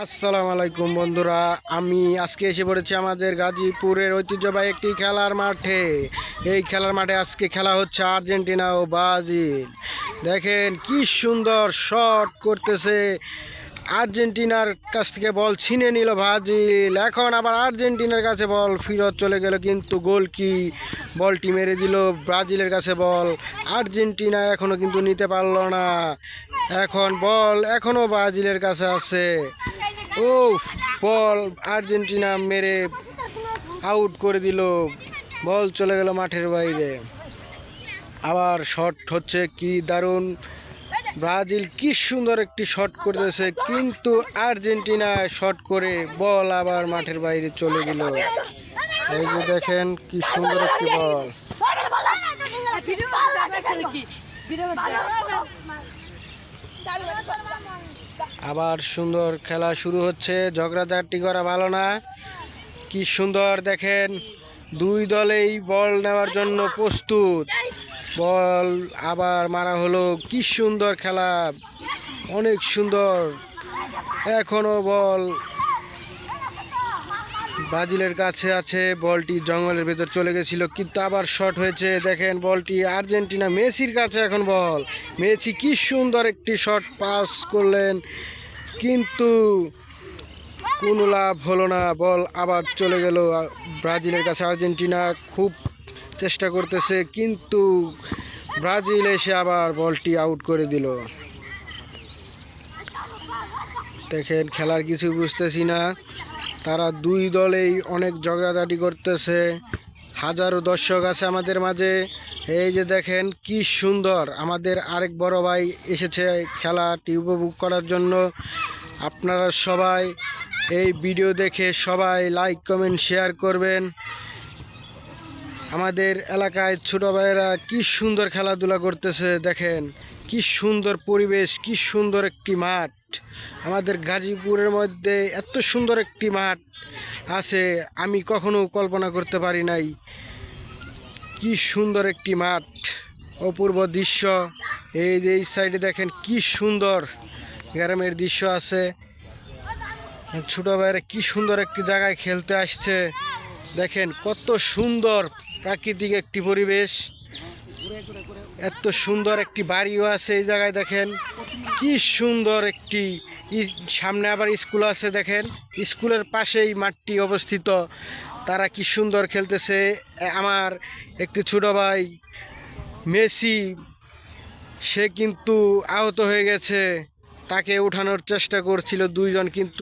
আসসালামু আলাইকুম বন্ধুরা, আমি আজকে এসে পড়েছি আমাদের গাজীপুরের ঐতিহ্যবাহী একটি খেলার মাঠে। এই খেলার মাঠে আজকে খেলা হচ্ছে আর্জেন্টিনা ও ব্রাজিল। দেখেন কি সুন্দর শট করতেছে। আর্জেন্টিনার কাছ থেকে বল ছিনে নিল ব্রাজিল, এখন আবার আর্জেন্টিনার কাছে বল ফেরত চলে গেল, কিন্তু গোল কি, বলটি মেরে দিল ব্রাজিলের কাছে। বল আর্জেন্টিনা এখনও কিন্তু নিতে পারলো না, এখন বল এখনও ব্রাজিলের কাছে আছে। ও বল আর্জেন্টিনা মেরে আউট করে দিল, বল চলে গেল মাঠের বাইরে। আবার শট হচ্ছে, কি দারুণ, ব্রাজিল কি সুন্দর একটি শট করতেছে, কিন্তু আর্জেন্টিনা শট করে বল আবার মাঠের বাইরে চলে গেল। এই যে দেখেন কি সুন্দর একটি বল। আবার সুন্দর খেলা শুরু হচ্ছে, ঝগড়াঝাটি করা ভালো না। কি সুন্দর দেখেন, দুই দলেই বল নেওয়ার জন্য প্রস্তুত। বল আবার মারা হলো, কি সুন্দর খেলা, অনেক সুন্দর। এখনো বল ব্রাজিলের কাছে আছে, বলটি জঙ্গলের ভেতর চলে গেছিল, কিন্তু আবার শট হয়েছে। দেখেন বলটি আর্জেন্টিনা মেসির কাছে, এখন বল মেসি কি সুন্দর একটি শট পাস করলেন, কিন্তু কোনো লাভ হলো না। বল আবার চলে গেল ব্রাজিলের কাছে। আর্জেন্টিনা খুব চেষ্টা করতেছে, কিন্তু ব্রাজিল এসে আবার বলটি আউট করে দিল। দেখেন খেলার কিছু বুঝতেছি না, তারা দুই দলেই অনেক ঝগড়াঝাটি করতেছে। হাজারো দর্শক আছে আমাদের মাঝে। এই যে দেখেন কি সুন্দর, আমাদের আরেক বড় ভাই এসেছে খেলাটি উপভোগ করার জন্য। আপনারা সবাই এই ভিডিও দেখে সবাই লাইক কমেন্ট শেয়ার করবেন। আমাদের এলাকায় ছোটো ভাইয়েরা কি সুন্দর খেলাধুলা করতেছে, দেখেন কি সুন্দর পরিবেশ, কি সুন্দর একটি মাঠ। আমাদের গাজীপুরের মধ্যে এত সুন্দর একটি মাঠ আছে আমি কখনো কল্পনা করতে পারি নাই। কি সুন্দর একটি মাঠ, অপূর্ব দৃশ্য। এই যে এই সাইডে দেখেন কি সুন্দর গ্রামের দৃশ্য আছে। ছোটো ভাইয়েরা কি সুন্দর একটি জায়গায় খেলতে আসছে, দেখেন কত সুন্দর প্রাকৃতিক একটি পরিবেশ। এত সুন্দর একটি বাড়িও আছে এই জায়গায়, দেখেন কি সুন্দর একটি সামনে আবার স্কুল আছে। দেখেন স্কুলের পাশেই মাঠটি অবস্থিত, তারা কি সুন্দর খেলতেছে। আমার একটি ছোট ভাই মেসি, সে কিন্তু আহত হয়ে গেছে, তাকে উঠানোর চেষ্টা করছিল দুইজন, কিন্তু